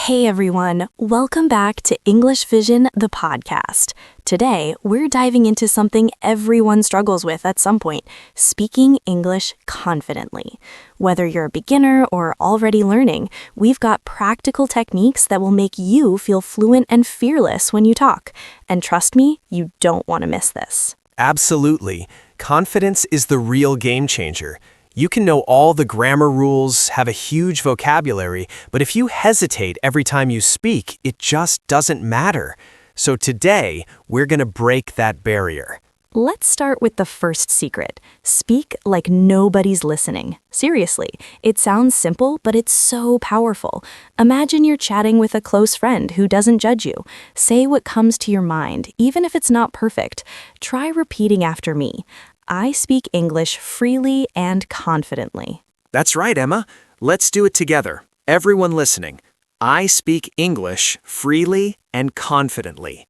Hey everyone, welcome back to English Vision, the podcast. Today, we're diving into something everyone struggles with at some point, speaking English confidently. Whether you're a beginner or already learning, we've got practical techniques that will make you feel fluent and fearless when you talk. And trust me, you don't want to miss this. Absolutely. Confidence is the real game changer. You can know all the grammar rules, have a huge vocabulary, but if you hesitate every time you speak, it just doesn't matter. So today, we're going to break that barrier. Let's start with the first secret. Speak like nobody's listening. Seriously, it sounds simple, but it's so powerful. Imagine you're chatting with a close friend who doesn't judge you. Say what comes to your mind, even if it's not perfect. Try repeating after me. I speak English freely and confidently. That's right, Emma. Let's do it together. Everyone listening. I speak English freely and confidently.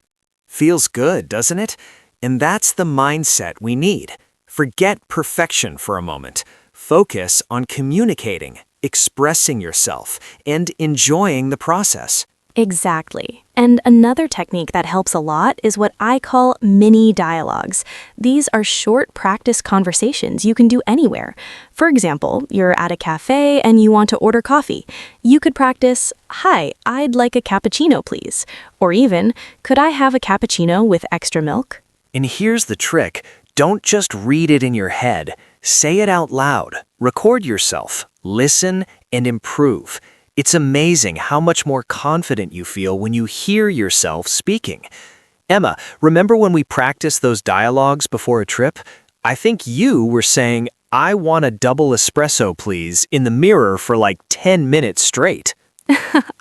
Feels good, doesn't it? And that's the mindset we need. Forget perfection for a moment. Focus on communicating, expressing yourself, and enjoying the process. Exactly. And another technique that helps a lot is what I call mini dialogues. These are short practice conversations you can do anywhere. For example, you're at a cafe and you want to order coffee. You could practice, "Hi, I'd like a cappuccino, please." Or even, "Could I have a cappuccino with extra milk?" And here's the trick. Don't just read it in your head. Say it out loud. Record yourself. Listen and improve. It's amazing how much more confident you feel when you hear yourself speaking. Emma, remember when we practiced those dialogues before a trip? I think you were saying, "I want a double espresso, please," in the mirror for like 10 minutes straight.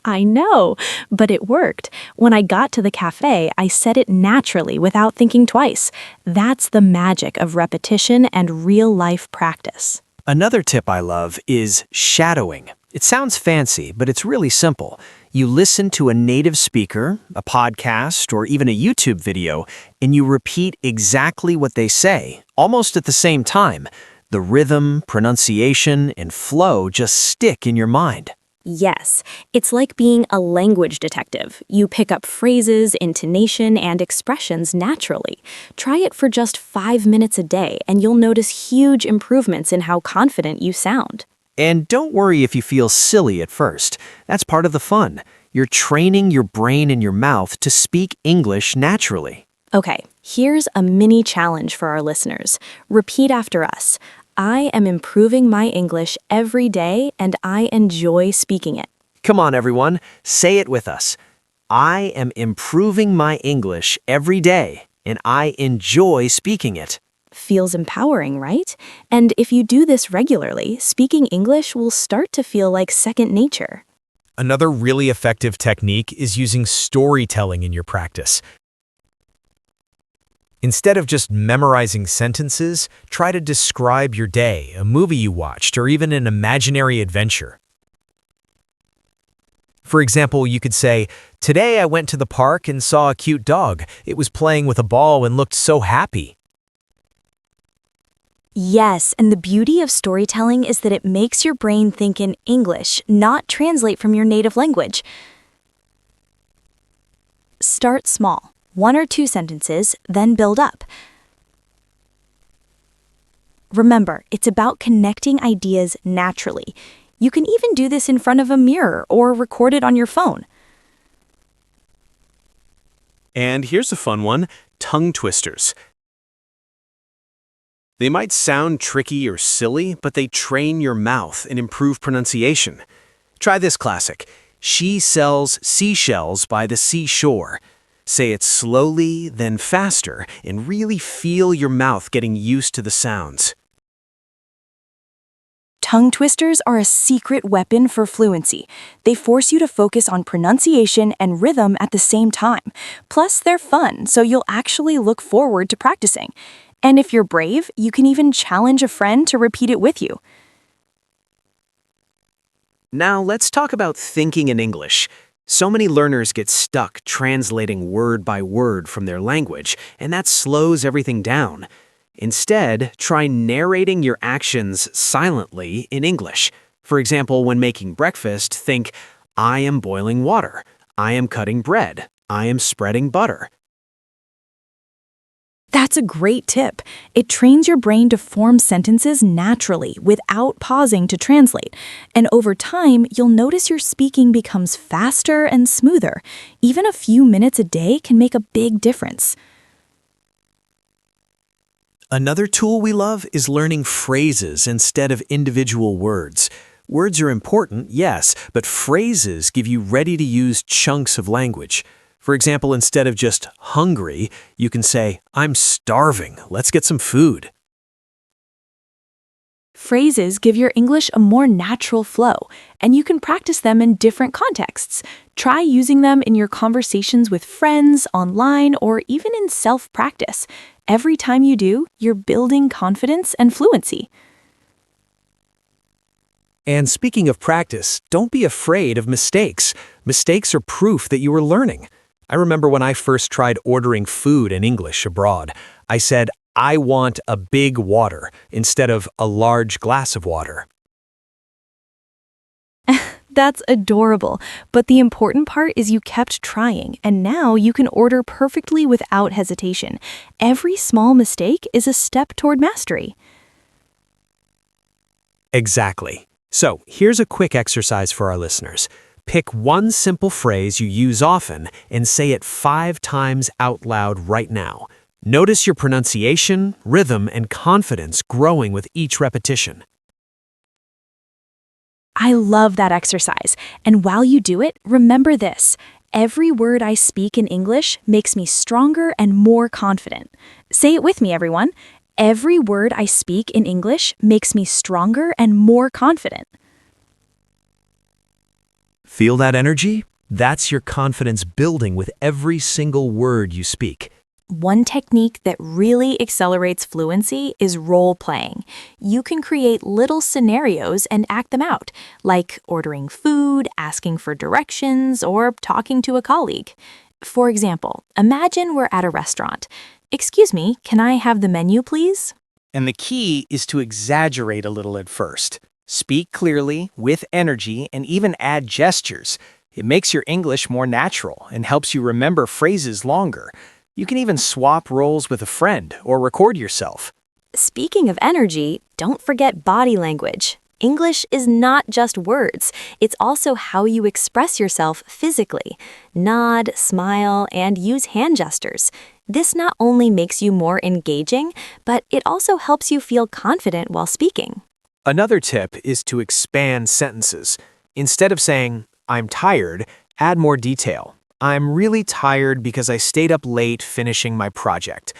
I know, but it worked. When I got to the cafe, I said it naturally without thinking twice. That's the magic of repetition and real-life practice. Another tip I love is shadowing. It sounds fancy, but it's really simple. You listen to a native speaker, a podcast, or even a YouTube video, and you repeat exactly what they say, almost at the same time. The rhythm, pronunciation, and flow just stick in your mind. Yes, it's like being a language detective. You pick up phrases, intonation, and expressions naturally. Try it for just 5 minutes a day, and you'll notice huge improvements in how confident you sound. And don't worry if you feel silly at first. That's part of the fun. You're training your brain and your mouth to speak English naturally. Okay, here's a mini challenge for our listeners. Repeat after us. I am improving my English every day, and I enjoy speaking it. Come on, everyone. Say it with us. I am improving my English every day, and I enjoy speaking it. Feels empowering, right? And if you do this regularly, speaking English will start to feel like second nature. Another really effective technique is using storytelling in your practice. Instead of just memorizing sentences, try to describe your day, a movie you watched, or even an imaginary adventure. For example, you could say, "Today I went to the park and saw a cute dog. It was playing with a ball and looked so happy." Yes, and the beauty of storytelling is that it makes your brain think in English, not translate from your native language. Start small, 1 or 2 sentences, then build up. Remember, it's about connecting ideas naturally. You can even do this in front of a mirror or record it on your phone. And here's a fun one, tongue twisters. They might sound tricky or silly, but they train your mouth and improve pronunciation. Try this classic. She sells seashells by the seashore. Say it slowly, then faster, and really feel your mouth getting used to the sounds. Tongue twisters are a secret weapon for fluency. They force you to focus on pronunciation and rhythm at the same time. Plus, they're fun, so you'll actually look forward to practicing. And if you're brave, you can even challenge a friend to repeat it with you. Now let's talk about thinking in English. So many learners get stuck translating word by word from their language, and that slows everything down. Instead, try narrating your actions silently in English. For example, when making breakfast, think, I am boiling water. I am cutting bread. I am spreading butter. That's a great tip. It trains your brain to form sentences naturally without pausing to translate. And over time, you'll notice your speaking becomes faster and smoother. Even a few minutes a day can make a big difference. Another tool we love is learning phrases instead of individual words. Words are important, yes, but phrases give you ready-to-use chunks of language. For example, instead of just hungry, you can say, I'm starving. Let's get some food. Phrases give your English a more natural flow, and you can practice them in different contexts. Try using them in your conversations with friends, online, or even in self-practice. Every time you do, you're building confidence and fluency. And speaking of practice, don't be afraid of mistakes. Mistakes are proof that you are learning. I remember when I first tried ordering food in English abroad, I said, I want a big water instead of a large glass of water. That's adorable, but the important part is you kept trying, and now you can order perfectly without hesitation. Every small mistake is a step toward mastery. Exactly. So, here's a quick exercise for our listeners. Pick one simple phrase you use often and say it 5 times out loud right now. Notice your pronunciation, rhythm, and confidence growing with each repetition. I love that exercise, and while you do it, remember this. Every word I speak in English makes me stronger and more confident. Say it with me, everyone. Every word I speak in English makes me stronger and more confident. Feel that energy? That's your confidence building with every single word you speak. One technique that really accelerates fluency is role-playing. You can create little scenarios and act them out, like ordering food, asking for directions, or talking to a colleague. For example, imagine we're at a restaurant. Excuse me, can I have the menu, please? And the key is to exaggerate a little at first. Speak clearly, with energy, and even add gestures. It makes your English more natural and helps you remember phrases longer. You can even swap roles with a friend or record yourself. Speaking of energy, don't forget body language. English is not just words, it's also how you express yourself physically. Nod, smile, and use hand gestures. This not only makes you more engaging, but it also helps you feel confident while speaking. Another tip is to expand sentences. Instead of saying, I'm tired, add more detail. I'm really tired because I stayed up late finishing my project.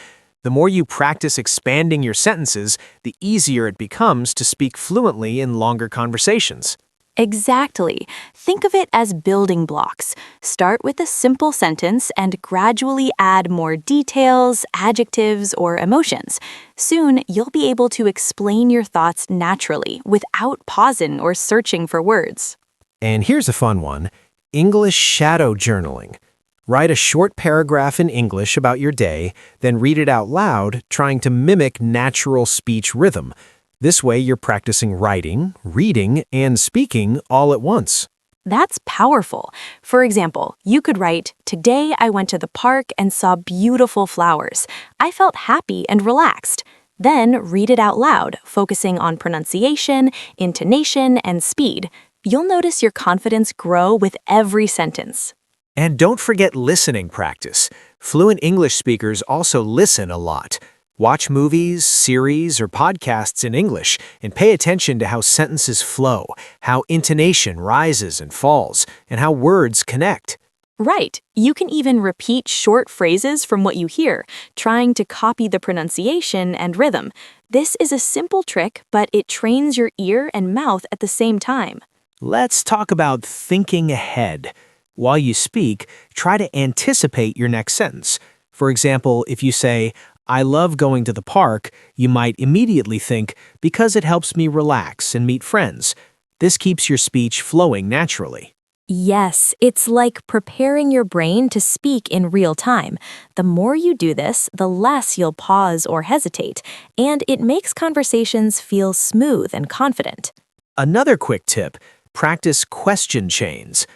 The more you practice expanding your sentences, the easier it becomes to speak fluently in longer conversations. Exactly. Think of it as building blocks. Start with a simple sentence and gradually add more details, adjectives, or emotions. Soon, you'll be able to explain your thoughts naturally without pausing or searching for words. And here's a fun one, English shadow journaling. Write a short paragraph in English about your day, then read it out loud, trying to mimic natural speech rhythm. This way, you're practicing writing, reading, and speaking all at once. That's powerful. For example, you could write, Today I went to the park and saw beautiful flowers. I felt happy and relaxed. Then read it out loud, focusing on pronunciation, intonation, and speed. You'll notice your confidence grow with every sentence. And don't forget listening practice. Fluent English speakers also listen a lot. Watch movies, series, or podcasts in English and pay attention to how sentences flow, how intonation rises and falls, and how words connect. Right. You can even repeat short phrases from what you hear, trying to copy the pronunciation and rhythm. This is a simple trick, but it trains your ear and mouth at the same time. Let's talk about thinking ahead. While you speak, try to anticipate your next sentence. For example, if you say, I love going to the park, you might immediately think, because it helps me relax and meet friends. This keeps your speech flowing naturally. Yes, it's like preparing your brain to speak in real time. The more you do this, the less you'll pause or hesitate, and it makes conversations feel smooth and confident. Another quick tip, practice question chains.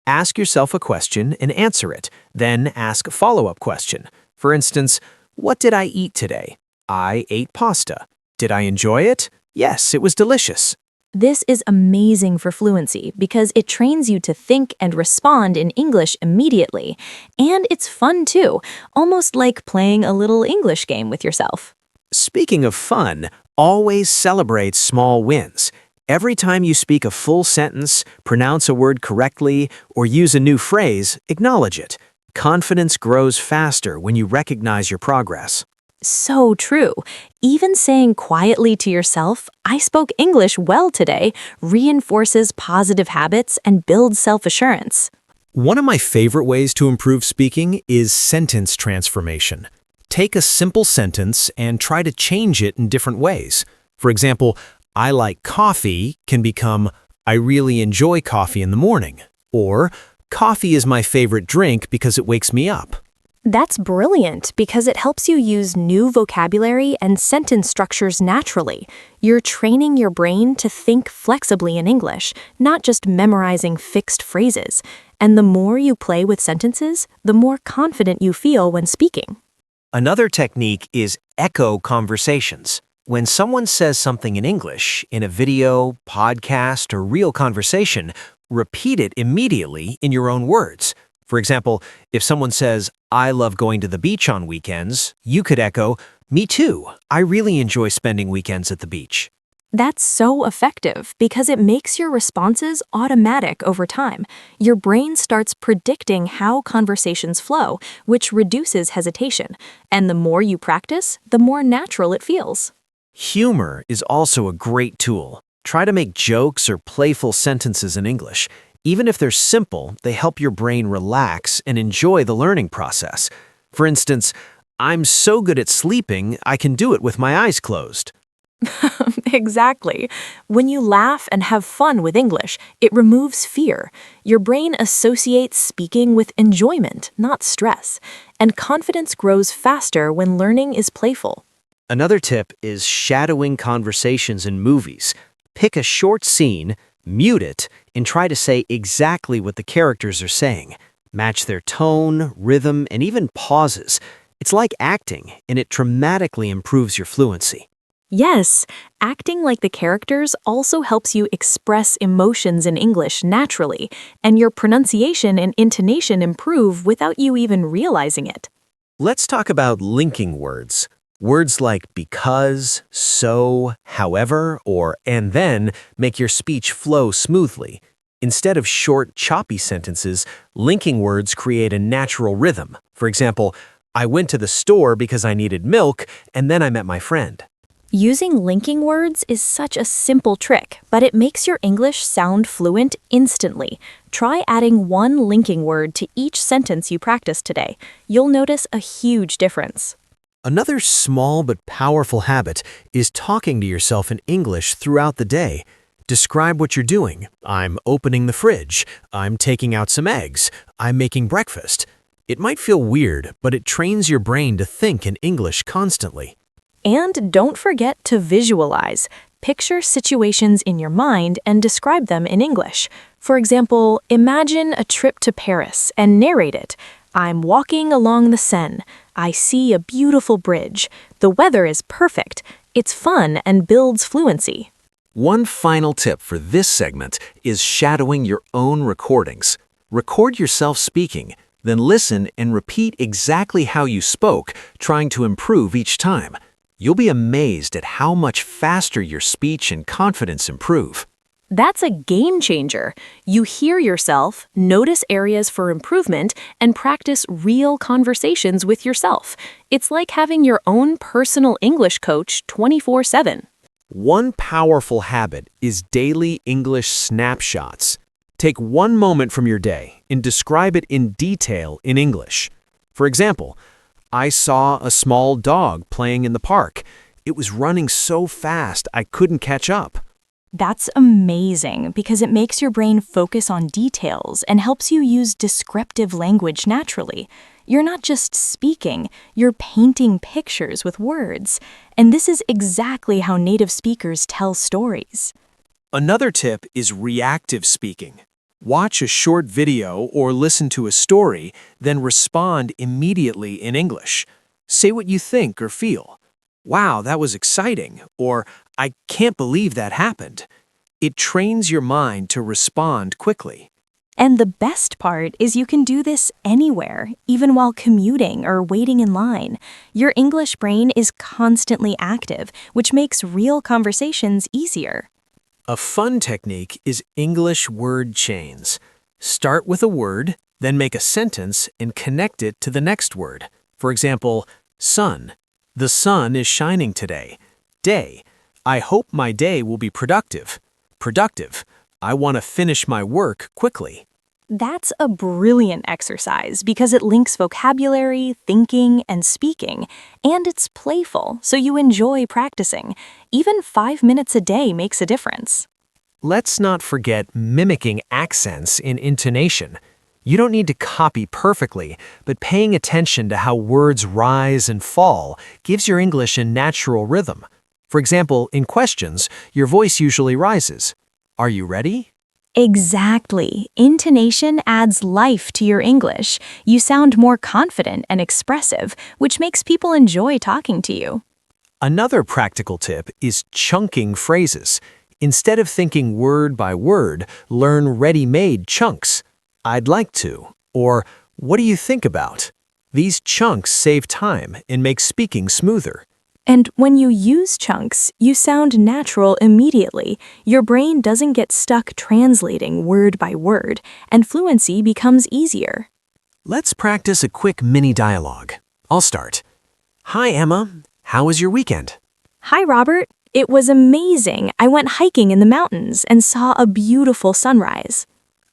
Ask yourself a question and answer it, then ask a follow-up question. For instance, what did I eat today? I ate pasta. Did I enjoy it? Yes, it was delicious. This is amazing for fluency because it trains you to think and respond in English immediately. And it's fun too, almost like playing a little English game with yourself. Speaking of fun, always celebrate small wins. Every time you speak a full sentence, pronounce a word correctly, or use a new phrase, acknowledge it. Confidence grows faster when you recognize your progress. So true. Even saying quietly to yourself, I spoke English well today, reinforces positive habits and builds self-assurance. One of my favorite ways to improve speaking is sentence transformation. Take a simple sentence and try to change it in different ways. For example, I like coffee can become, I really enjoy coffee in the morning. Or, coffee is my favorite drink because it wakes me up. That's brilliant because it helps you use new vocabulary and sentence structures naturally. You're training your brain to think flexibly in English, not just memorizing fixed phrases. And the more you play with sentences, the more confident you feel when speaking. Another technique is echo conversations. When someone says something in English, in a video, podcast, or real conversation, repeat it immediately in your own words. For example, if someone says, I love going to the beach on weekends, you could echo, me too. I really enjoy spending weekends at the beach. That's so effective because it makes your responses automatic over time. Your brain starts predicting how conversations flow, which reduces hesitation. And the more you practice, the more natural it feels. Humor is also a great tool. Try to make jokes or playful sentences in English. Even if they're simple, they help your brain relax and enjoy the learning process. For instance, I'm so good at sleeping, I can do it with my eyes closed. Exactly. When you laugh and have fun with English, it removes fear. Your brain associates speaking with enjoyment, not stress. And confidence grows faster when learning is playful. Another tip is shadowing conversations in movies. Pick a short scene, mute it, and try to say exactly what the characters are saying. Match their tone, rhythm, and even pauses. It's like acting, and it dramatically improves your fluency. Yes, acting like the characters also helps you express emotions in English naturally, and your pronunciation and intonation improve without you even realizing it. Let's talk about linking words. Words like because, so, however, or and then make your speech flow smoothly. Instead of short, choppy sentences, linking words create a natural rhythm. For example, I went to the store because I needed milk, and then I met my friend. Using linking words is such a simple trick, but it makes your English sound fluent instantly. Try adding one linking word to each sentence you practice today. You'll notice a huge difference. Another small but powerful habit is talking to yourself in English throughout the day. Describe what you're doing. I'm opening the fridge. I'm taking out some eggs. I'm making breakfast. It might feel weird, but it trains your brain to think in English constantly. And don't forget to visualize. Picture situations in your mind and describe them in English. For example, imagine a trip to Paris and narrate it. I'm walking along the Seine. I see a beautiful bridge. The weather is perfect. It's fun and builds fluency. One final tip for this segment is shadowing your own recordings. Record yourself speaking, then listen and repeat exactly how you spoke, trying to improve each time. You'll be amazed at how much faster your speech and confidence improve. That's a game changer. You hear yourself, notice areas for improvement, and practice real conversations with yourself. It's like having your own personal English coach 24/7. One powerful habit is daily English snapshots. Take one moment from your day and describe it in detail in English. For example, I saw a small dog playing in the park. It was running so fast I couldn't catch up. That's amazing because it makes your brain focus on details and helps you use descriptive language naturally. You're not just speaking, you're painting pictures with words. And this is exactly how native speakers tell stories. Another tip is reactive speaking. Watch a short video or listen to a story, then respond immediately in English. Say what you think or feel. Wow, that was exciting, or I can't believe that happened. It trains your mind to respond quickly. And the best part is you can do this anywhere, even while commuting or waiting in line. Your English brain is constantly active, which makes real conversations easier. A fun technique is English word chains. Start with a word, then make a sentence and connect it to the next word. For example, sun. The sun is shining today. Day. I hope my day will be productive. Productive. I want to finish my work quickly. That's a brilliant exercise because it links vocabulary, thinking, and speaking, and it's playful, so you enjoy practicing. Even 5 minutes a day makes a difference. Let's not forget mimicking accents in intonation. You don't need to copy perfectly, but paying attention to how words rise and fall gives your English a natural rhythm. For example, in questions, your voice usually rises. Are you ready? Exactly. Intonation adds life to your English. You sound more confident and expressive, which makes people enjoy talking to you. Another practical tip is chunking phrases. Instead of thinking word by word, learn ready-made chunks. I'd like to, or what do you think about? These chunks save time and make speaking smoother. And when you use chunks, you sound natural immediately. Your brain doesn't get stuck translating word by word, and fluency becomes easier. Let's practice a quick mini dialogue. I'll start. Hi, Emma. How was your weekend? Hi, Robert. It was amazing. I went hiking in the mountains and saw a beautiful sunrise.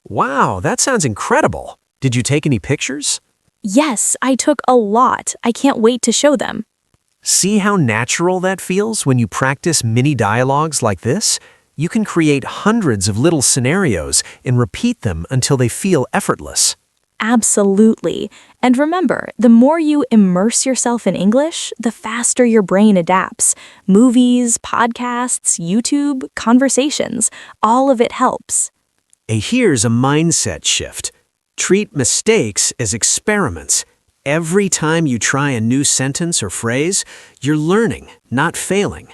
Wow, that sounds incredible. Did you take any pictures? Yes, I took a lot. I can't wait to show them. See how natural that feels when you practice mini dialogues like this? You can create hundreds of little scenarios and repeat them until they feel effortless. Absolutely. And remember, the more you immerse yourself in English, the faster your brain adapts. Movies, podcasts, YouTube, conversations, all of it helps. Here's a mindset shift. Treat mistakes as experiments. Every time you try a new sentence or phrase, you're learning, not failing.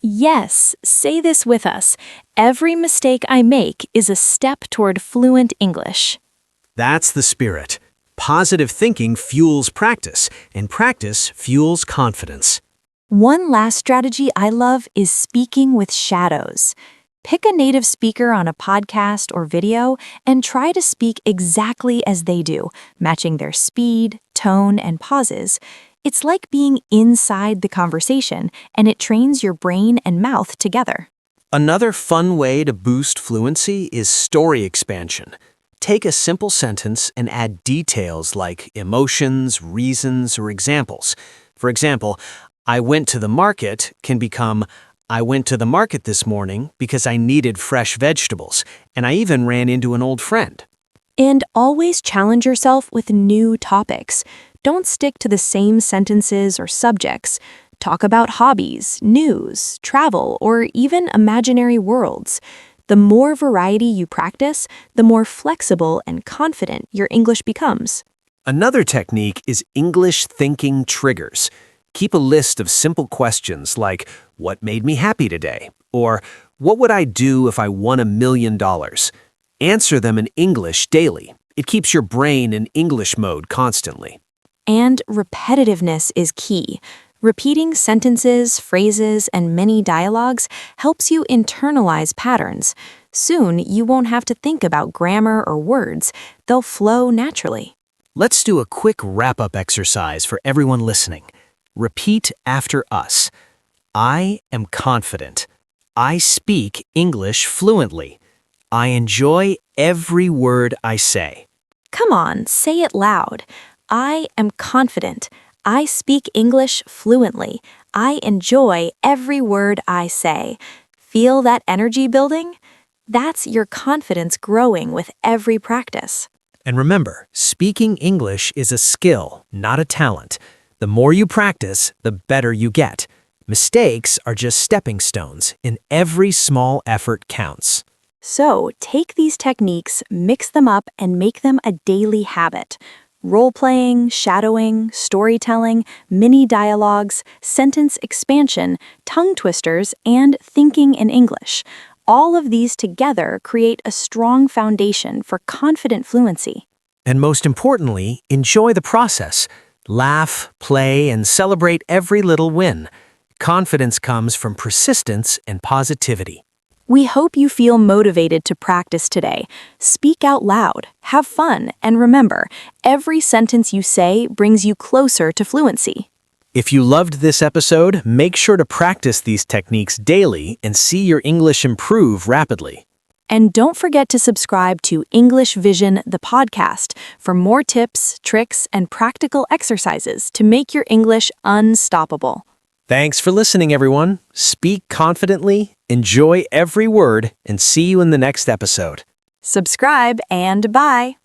Yes, say this with us. Every mistake I make is a step toward fluent English. That's the spirit. Positive thinking fuels practice, and practice fuels confidence. One last strategy I love is speaking with shadows. Pick a native speaker on a podcast or video and try to speak exactly as they do, matching their speed, tone, and pauses. It's like being inside the conversation, and it trains your brain and mouth together. Another fun way to boost fluency is story expansion. Take a simple sentence and add details like emotions, reasons, or examples. For example, I went to the market can become, I went to the market this morning because I needed fresh vegetables, and I even ran into an old friend. And always challenge yourself with new topics. Don't stick to the same sentences or subjects. Talk about hobbies, news, travel, or even imaginary worlds. The more variety you practice, the more flexible and confident your English becomes. Another technique is English thinking triggers. Keep a list of simple questions like, what made me happy today? Or, what would I do if I won $1 million? Answer them in English daily. It keeps your brain in English mode constantly. And repetitiveness is key. Repeating sentences, phrases, and mini dialogues helps you internalize patterns. Soon, you won't have to think about grammar or words. They'll flow naturally. Let's do a quick wrap-up exercise for everyone listening. Repeat after us. I am confident. I speak English fluently. I enjoy every word I say. Come on, say it loud. I am confident. I speak English fluently. I enjoy every word I say. Feel that energy building? That's your confidence growing with every practice. And remember, speaking English is a skill, not a talent. The more you practice, the better you get. Mistakes are just stepping stones, and every small effort counts. So take these techniques, mix them up, and make them a daily habit. Role-playing, shadowing, storytelling, mini dialogues, sentence expansion, tongue twisters, and thinking in English. All of these together create a strong foundation for confident fluency. And most importantly, enjoy the process. Laugh, play, and celebrate every little win. Confidence comes from persistence and positivity. We hope you feel motivated to practice today. Speak out loud, have fun, and remember, every sentence you say brings you closer to fluency. If you loved this episode, make sure to practice these techniques daily and see your English improve rapidly. And don't forget to subscribe to English Vision, the podcast, for more tips, tricks, and practical exercises to make your English unstoppable. Thanks for listening, everyone. Speak confidently, enjoy every word, and see you in the next episode. Subscribe and bye.